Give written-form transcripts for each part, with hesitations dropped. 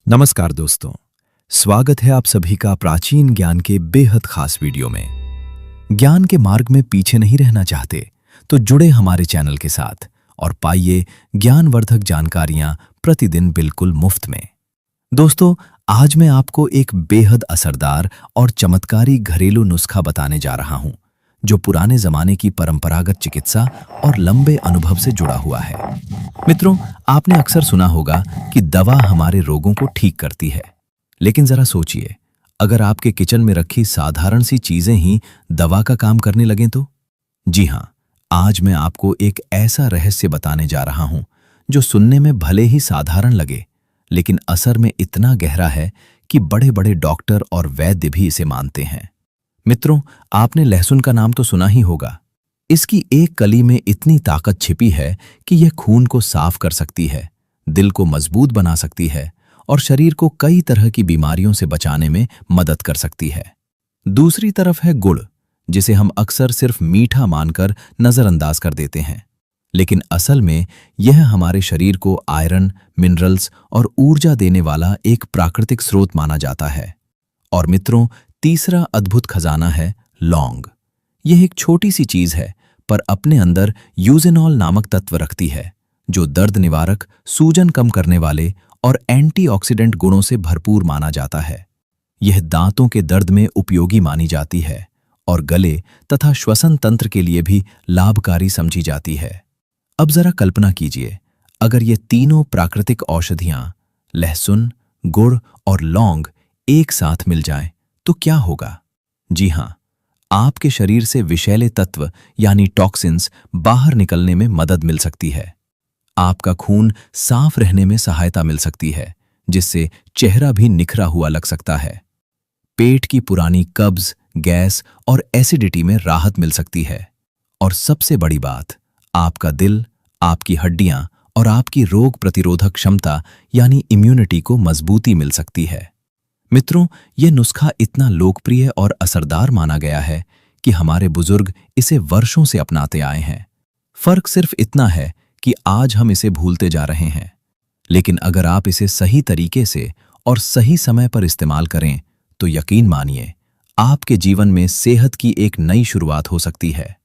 नमस्कार दोस्तों, स्वागत है आप सभी का प्राचीन ज्ञान के बेहद खास वीडियो में। ज्ञान के मार्ग में पीछे नहीं रहना चाहते तो जुड़े हमारे चैनल के साथ और पाइए ज्ञानवर्धक जानकारियां प्रतिदिन बिल्कुल मुफ्त में। दोस्तों, आज मैं आपको एक बेहद असरदार और चमत्कारी घरेलू नुस्खा बताने जा रहा हूं, जो पुराने जमाने की परंपरागत चिकित्सा और लंबे अनुभव से जुड़ा हुआ है। मित्रों, आपने अक्सर सुना होगा कि दवा हमारे रोगों को ठीक करती है, लेकिन जरा सोचिए, अगर आपके किचन में रखी साधारण सी चीजें ही दवा का काम करने लगें तो? जी हां, आज मैं आपको एक ऐसा रहस्य बताने जा रहा हूं जो सुनने में भले ही साधारण लगे, लेकिन असर में इतना गहरा है कि बड़े बड़े डॉक्टर और वैद्य भी इसे मानते हैं। मित्रों, आपने लहसुन का नाम तो सुना ही होगा। इसकी एक कली में इतनी ताकत छिपी है कि यह खून को साफ कर सकती है, दिल को मजबूत बना सकती है और शरीर को कई तरह की बीमारियों से बचाने में मदद कर सकती है। दूसरी तरफ है गुड़, जिसे हम अक्सर सिर्फ मीठा मानकर नजरअंदाज कर देते हैं, लेकिन असल में यह हमारे शरीर को आयरन, मिनरल्स और ऊर्जा देने वाला एक प्राकृतिक स्रोत माना जाता है। और मित्रों, तीसरा अद्भुत खजाना है लौंग। यह एक छोटी सी चीज है, पर अपने अंदर यूजेनॉल नामक तत्व रखती है, जो दर्द निवारक, सूजन कम करने वाले और एंटीऑक्सीडेंट गुणों से भरपूर माना जाता है। यह दांतों के दर्द में उपयोगी मानी जाती है और गले तथा श्वसन तंत्र के लिए भी लाभकारी समझी जाती है। अब जरा कल्पना कीजिए, अगर ये तीनों प्राकृतिक औषधियां लहसुन, गुड़ और लौंग एक साथ मिल जाएं, तो क्या होगा? जी हां, आपके शरीर से विषैले तत्व यानी टॉक्सिन्स बाहर निकलने में मदद मिल सकती है। आपका खून साफ रहने में सहायता मिल सकती है, जिससे चेहरा भी निखरा हुआ लग सकता है। पेट की पुरानी कब्ज, गैस और एसिडिटी में राहत मिल सकती है। और सबसे बड़ी बात, आपका दिल, आपकी हड्डियां और आपकी रोग प्रतिरोधक क्षमता यानी इम्यूनिटी को मजबूती मिल सकती है। मित्रों, यह नुस्खा इतना लोकप्रिय और असरदार माना गया है कि हमारे बुजुर्ग इसे वर्षों से अपनाते आए हैं। फर्क सिर्फ इतना है कि आज हम इसे भूलते जा रहे हैं, लेकिन अगर आप इसे सही तरीके से और सही समय पर इस्तेमाल करें तो यकीन मानिए, आपके जीवन में सेहत की एक नई शुरुआत हो सकती है।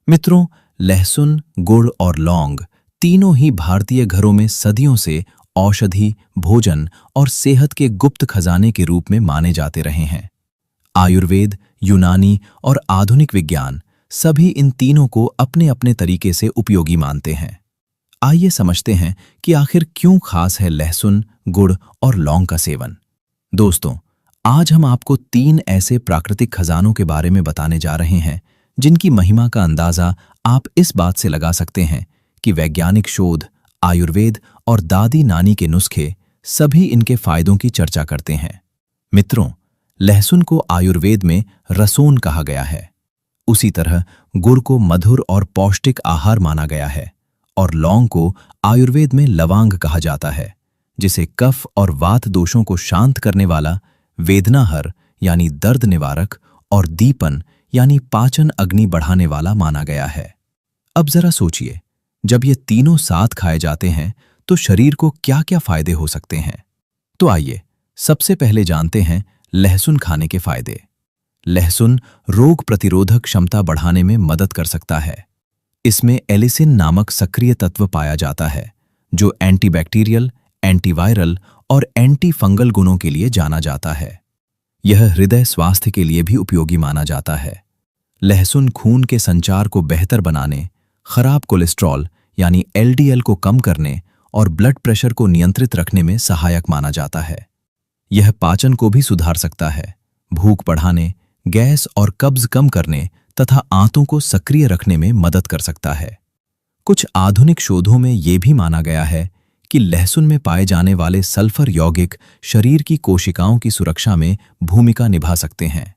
मित्रों, लहसुन, गुड़ और लौंग तीनों ही भारतीय घरों में सदियों से औषधि, भोजन और सेहत के गुप्त खजाने के रूप में माने जाते रहे हैं। आयुर्वेद, यूनानी और आधुनिक विज्ञान सभी इन तीनों को अपने अपने तरीके से उपयोगी मानते हैं। आइए समझते हैं कि आखिर क्यों खास है लहसुन, गुड़ और लौंग का सेवन। दोस्तों, आज हम आपको 3 ऐसे प्राकृतिक खजानों के बारे में बताने जा रहे हैं, जिनकी महिमा का अंदाजा आप इस बात से लगा सकते हैं कि वैज्ञानिक शोध, आयुर्वेद और दादी नानी के नुस्खे सभी इनके फायदों की चर्चा करते हैं। मित्रों, लहसुन को आयुर्वेद में रसोन कहा गया है। उसी तरह गुड़ को मधुर और पौष्टिक आहार माना गया है और लौंग को आयुर्वेद में लवांग कहा जाता है, जिसे कफ और वात दोषों को शांत करने वाला, वेदनाहर यानी दर्द निवारक और दीपन यानी पाचन अग्नि बढ़ाने वाला माना गया है। अब जरा सोचिए, जब ये तीनों साथ खाए जाते हैं तो शरीर को क्या क्या फायदे हो सकते हैं। तो आइए सबसे पहले जानते हैं लहसुन खाने के फायदे। लहसुन रोग प्रतिरोधक क्षमता बढ़ाने में मदद कर सकता है। इसमें एलिसिन नामक सक्रिय तत्व पाया जाता है, जो एंटीबैक्टीरियल, एंटीवायरल और एंटी फंगल गुणों के लिए जाना जाता है। यह हृदय स्वास्थ्य के लिए भी उपयोगी माना जाता है। लहसुन खून के संचार को बेहतर बनाने, खराब कोलेस्ट्रॉल यानी एलडीएल को कम करने और ब्लड प्रेशर को नियंत्रित रखने में सहायक माना जाता है। यह पाचन को भी सुधार सकता है, भूख बढ़ाने, गैस और कब्ज कम करने तथा आंतों को सक्रिय रखने में मदद कर सकता है। कुछ आधुनिक शोधों में यह भी माना गया है कि लहसुन में पाए जाने वाले सल्फर यौगिक शरीर की कोशिकाओं की सुरक्षा में भूमिका निभा सकते हैं।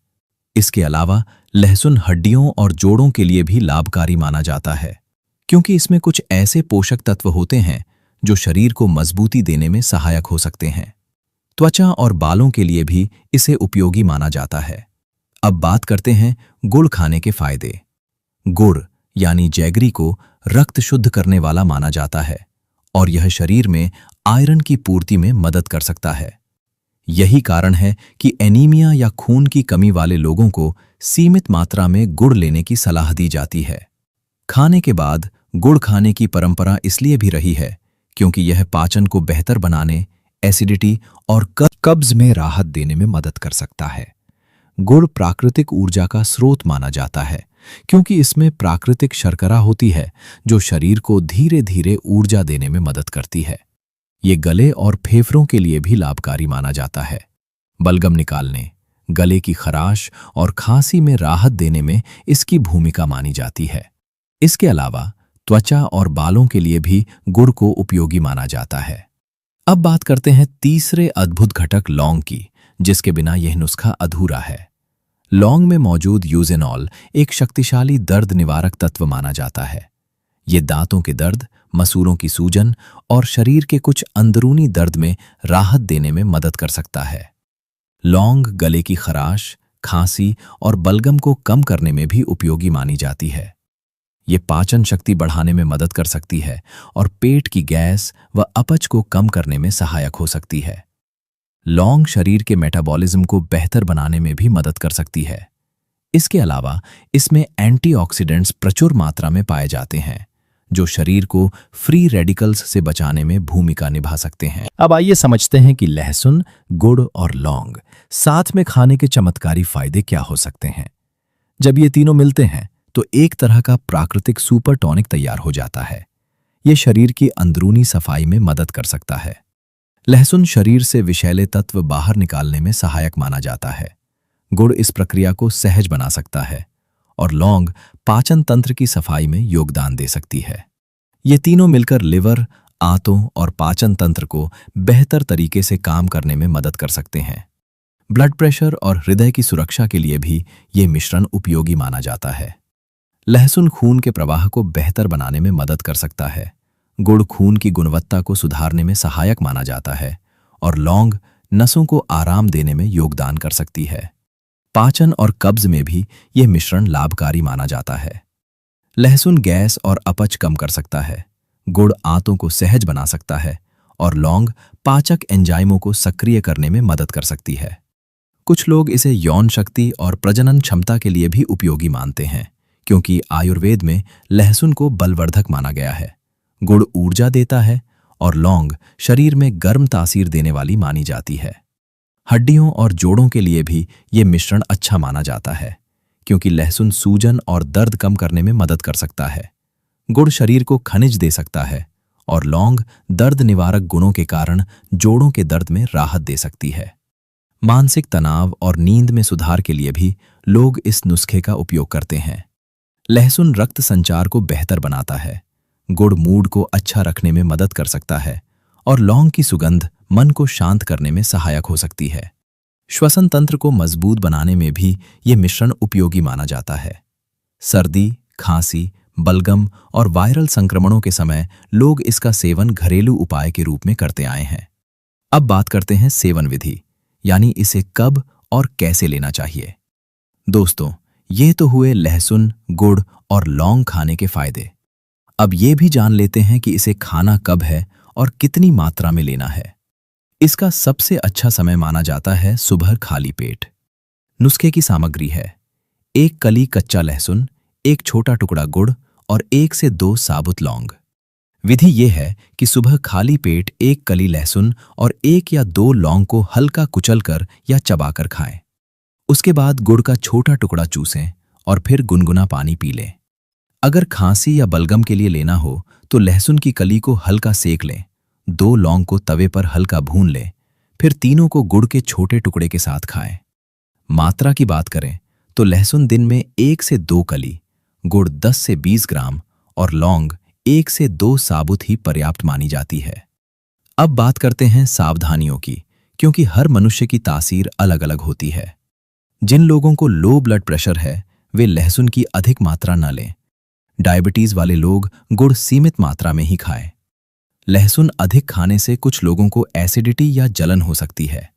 इसके अलावा लहसुन हड्डियों और जोड़ों के लिए भी लाभकारी माना जाता है, क्योंकि इसमें कुछ ऐसे पोषक तत्व होते हैं जो शरीर को मजबूती देने में सहायक हो सकते हैं। त्वचा और बालों के लिए भी इसे उपयोगी माना जाता है। अब बात करते हैं गुड़ खाने के फायदे। गुड़ यानी जैगरी को रक्त शुद्ध करने वाला माना जाता है और यह शरीर में आयरन की पूर्ति में मदद कर सकता है, यही कारण है कि एनीमिया या खून की कमी वाले लोगों को सीमित मात्रा में गुड़ लेने की सलाह दी जाती है। खाने के बाद गुड़ खाने की परंपरा इसलिए भी रही है क्योंकि यह पाचन को बेहतर बनाने, एसिडिटी और कब्ज में राहत देने में मदद कर सकता है। गुड़ प्राकृतिक ऊर्जा का स्रोत माना जाता है क्योंकि इसमें प्राकृतिक शर्करा होती है जो शरीर को धीरे धीरे ऊर्जा देने में मदद करती है। ये गले और फेफड़ों के लिए भी लाभकारी माना जाता है। बलगम निकालने, गले की खराश और खांसी में राहत देने में इसकी भूमिका मानी जाती है। इसके अलावा त्वचा और बालों के लिए भी गुड़ को उपयोगी माना जाता है। अब बात करते हैं तीसरे अद्भुत घटक लौंग की, जिसके बिना यह नुस्खा अधूरा है। लौंग में मौजूद यूजेनॉल एक शक्तिशाली दर्द निवारक तत्व माना जाता है। ये दांतों के दर्द, मसूड़ों की सूजन और शरीर के कुछ अंदरूनी दर्द में राहत देने में मदद कर सकता है। लौंग गले की खराश, खांसी और बलगम को कम करने में भी उपयोगी मानी जाती है। ये पाचन शक्ति बढ़ाने में मदद कर सकती है और पेट की गैस व अपच को कम करने में सहायक हो सकती है। लौंग शरीर के मेटाबॉलिज्म को बेहतर बनाने में भी मदद कर सकती है। इसके अलावा इसमें एंटीऑक्सीडेंट्स प्रचुर मात्रा में पाए जाते हैं जो शरीर को फ्री रेडिकल्स से बचाने में भूमिका निभा सकते हैं। अब आइए समझते हैं कि लहसुन, गुड़ और लौंग साथ में खाने के चमत्कारी फायदे क्या हो सकते हैं। जब ये तीनों मिलते हैं तो एक तरह का प्राकृतिक सुपर टॉनिक तैयार हो जाता है। ये शरीर की अंदरूनी सफाई में मदद कर सकता है। लहसुन शरीर से विषैले तत्व बाहर निकालने में सहायक माना जाता है। गुड़ इस प्रक्रिया को सहज बना सकता है और लौंग पाचन तंत्र की सफाई में योगदान दे सकती है। ये तीनों मिलकर लिवर, आंतों और पाचन तंत्र को बेहतर तरीके से काम करने में मदद कर सकते हैं। ब्लड प्रेशर और हृदय की सुरक्षा के लिए भी ये मिश्रण उपयोगी माना जाता है। लहसुन खून के प्रवाह को बेहतर बनाने में मदद कर सकता है। गुड़ खून की गुणवत्ता को सुधारने में सहायक माना जाता है और लौंग नसों को आराम देने में योगदान कर सकती है। पाचन और कब्ज में भी यह मिश्रण लाभकारी माना जाता है। लहसुन गैस और अपच कम कर सकता है, गुड़ आंतों को सहज बना सकता है और लौंग पाचक एंजाइमों को सक्रिय करने में मदद कर सकती है। कुछ लोग इसे यौन शक्ति और प्रजनन क्षमता के लिए भी उपयोगी मानते हैं क्योंकि आयुर्वेद में लहसुन को बलवर्धक माना गया है। गुड़ ऊर्जा देता है और लौंग शरीर में गर्म तासीर देने वाली मानी जाती है। हड्डियों और जोड़ों के लिए भी ये मिश्रण अच्छा माना जाता है क्योंकि लहसुन सूजन और दर्द कम करने में मदद कर सकता है। गुड़ शरीर को खनिज दे सकता है और लौंग दर्द निवारक गुणों के कारण जोड़ों के दर्द में राहत दे सकती है। मानसिक तनाव और नींद में सुधार के लिए भी लोग इस नुस्खे का उपयोग करते हैं। लहसुन रक्त संचार को बेहतर बनाता है, गुड़ मूड को अच्छा रखने में मदद कर सकता है और लौंग की सुगंध मन को शांत करने में सहायक हो सकती है। श्वसन तंत्र को मजबूत बनाने में भी ये मिश्रण उपयोगी माना जाता है। सर्दी, खांसी, बलगम और वायरल संक्रमणों के समय लोग इसका सेवन घरेलू उपाय के रूप में करते आए हैं। अब बात करते हैं सेवन विधि, यानी इसे कब और कैसे लेना चाहिए। दोस्तों, ये तो हुए लहसुन, गुड़ और लौंग खाने के फायदे। अब ये भी जान लेते हैं कि इसे खाना कब है और कितनी मात्रा में लेना है। इसका सबसे अच्छा समय माना जाता है सुबह खाली पेट। नुस्खे की सामग्री है: 1 कली कच्चा लहसुन, 1 छोटा टुकड़ा गुड़ और 1 से 2 साबुत लौंग। विधि यह है कि सुबह खाली पेट 1 कली लहसुन और 1 या 2 लौंग को हल्का कुचलकर या चबाकर खाएं। उसके बाद गुड़ का छोटा टुकड़ा चूसें और फिर गुनगुना पानी पी लें। अगर खांसी या बलगम के लिए लेना हो तो लहसुन की कली को हल्का सेक लें, 2 लौंग को तवे पर हल्का भून लें, फिर तीनों को गुड़ के छोटे टुकड़े के साथ खाएं। मात्रा की बात करें तो लहसुन दिन में 1 से 2 कली, गुड़ 10 से 20 ग्राम और लौंग 1 से 2 साबुत ही पर्याप्त मानी जाती है। अब बात करते हैं सावधानियों की, क्योंकि हर मनुष्य की तासीर अलग अलग होती है। जिन लोगों को लो ब्लड प्रेशर है वे लहसुन की अधिक मात्रा न लें। डायबिटीज वाले लोग गुड़ सीमित मात्रा में ही खाएं। लहसुन अधिक खाने से कुछ लोगों को एसिडिटी या जलन हो सकती है।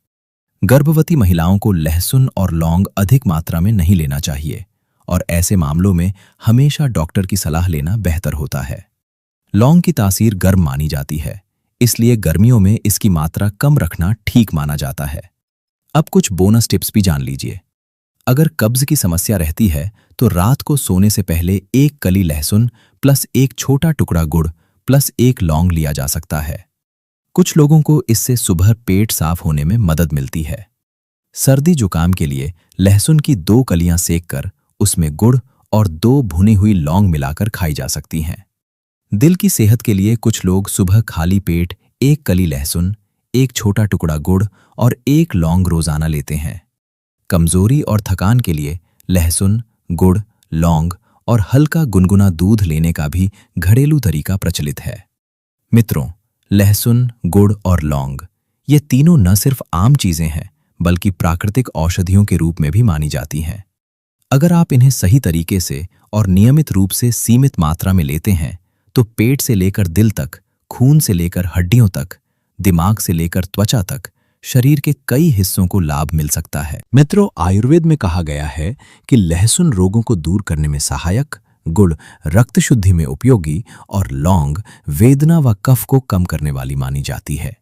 गर्भवती महिलाओं को लहसुन और लौंग अधिक मात्रा में नहीं लेना चाहिए और ऐसे मामलों में हमेशा डॉक्टर की सलाह लेना बेहतर होता है। लौंग की तासीर गर्म मानी जाती है, इसलिए गर्मियों में इसकी मात्रा कम रखना ठीक माना जाता है। अब कुछ बोनस टिप्स भी जान लीजिए। अगर कब्ज की समस्या रहती है तो रात को सोने से पहले 1 कली लहसुन प्लस 1 छोटा टुकड़ा गुड़ प्लस 1 लौंग लिया जा सकता है। कुछ लोगों को इससे सुबह पेट साफ होने में मदद मिलती है। सर्दी जुकाम के लिए लहसुन की 2 कलियां सेक कर उसमें गुड़ और 2 भुनी हुई लौंग मिलाकर खाई जा सकती हैं। दिल की सेहत के लिए कुछ लोग सुबह खाली पेट 1 कली लहसुन, 1 छोटा टुकड़ा गुड़ और 1 लौंग रोजाना लेते हैं। कमजोरी और थकान के लिए लहसुन, गुड़, लौंग और हल्का गुनगुना दूध लेने का भी घरेलू तरीका प्रचलित है। मित्रों, लहसुन, गुड़ और लौंग ये तीनों न सिर्फ आम चीजें हैं बल्कि प्राकृतिक औषधियों के रूप में भी मानी जाती हैं। अगर आप इन्हें सही तरीके से और नियमित रूप से सीमित मात्रा में लेते हैं तो पेट से लेकर दिल तक, खून से लेकर हड्डियों तक, दिमाग से लेकर त्वचा तक शरीर के कई हिस्सों को लाभ मिल सकता है। मित्रों, आयुर्वेद में कहा गया है कि लहसुन रोगों को दूर करने में सहायक, गुड़ रक्त शुद्धि में उपयोगी और लौंग वेदना व कफ को कम करने वाली मानी जाती है।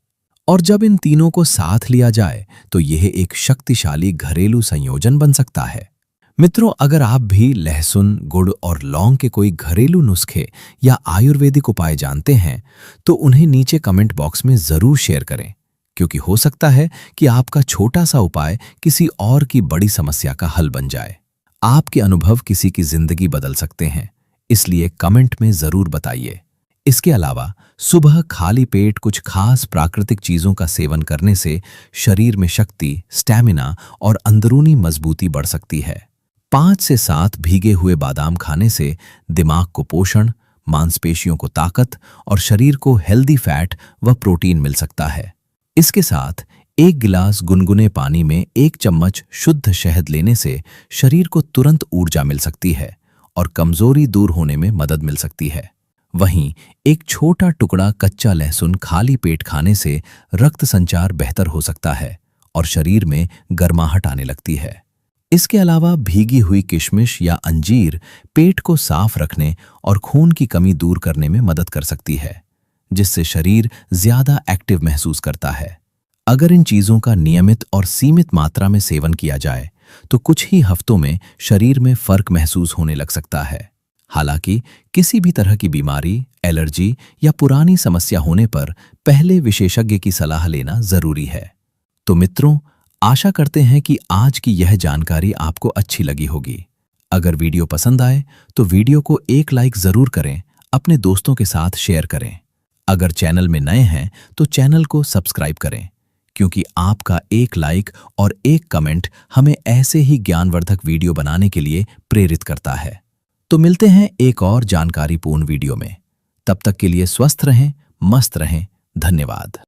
और जब इन तीनों को साथ लिया जाए तो यह एक शक्तिशाली घरेलू संयोजन बन सकता है। मित्रों, अगर आप भी लहसुन, गुड़ और लौंग के कोई घरेलू नुस्खे या आयुर्वेदिक उपाय जानते हैं तो उन्हें नीचे कमेंट बॉक्स में जरूर शेयर करें, क्योंकि हो सकता है कि आपका छोटा सा उपाय किसी और की बड़ी समस्या का हल बन जाए। आपके अनुभव किसी की जिंदगी बदल सकते हैं, इसलिए कमेंट में जरूर बताइए। इसके अलावा सुबह खाली पेट कुछ खास प्राकृतिक चीजों का सेवन करने से शरीर में शक्ति, स्टैमिना और अंदरूनी मजबूती बढ़ सकती है। 5 से 7 भीगे हुए बादाम खाने से दिमाग को पोषण, मांसपेशियों को ताकत और शरीर को हेल्दी फैट व प्रोटीन मिल सकता है। इसके साथ 1 गिलास गुनगुने पानी में 1 चम्मच शुद्ध शहद लेने से शरीर को तुरंत ऊर्जा मिल सकती है और कमजोरी दूर होने में मदद मिल सकती है। वहीं एक छोटा टुकड़ा कच्चा लहसुन खाली पेट खाने से रक्त संचार बेहतर हो सकता है और शरीर में गर्माहट आने लगती है। इसके अलावा भीगी हुई किशमिश या अंजीर पेट को साफ रखने और खून की कमी दूर करने में मदद कर सकती है, जिससे शरीर ज्यादा एक्टिव महसूस करता है। अगर इन चीजों का नियमित और सीमित मात्रा में सेवन किया जाए तो कुछ ही हफ्तों में शरीर में फर्क महसूस होने लग सकता है। हालांकि किसी भी तरह की बीमारी, एलर्जी या पुरानी समस्या होने पर पहले विशेषज्ञ की सलाह लेना जरूरी है। तो मित्रों, आशा करते हैं कि आज की यह जानकारी आपको अच्छी लगी होगी। अगर वीडियो पसंद आए तो वीडियो को एक लाइक जरूर करें, अपने दोस्तों के साथ शेयर करें। अगर चैनल में नए हैं तो चैनल को सब्सक्राइब करें, क्योंकि आपका एक लाइक और एक कमेंट हमें ऐसे ही ज्ञानवर्धक वीडियो बनाने के लिए प्रेरित करता है। तो मिलते हैं एक और जानकारीपूर्ण वीडियो में। तब तक के लिए स्वस्थ रहें, मस्त रहें। धन्यवाद।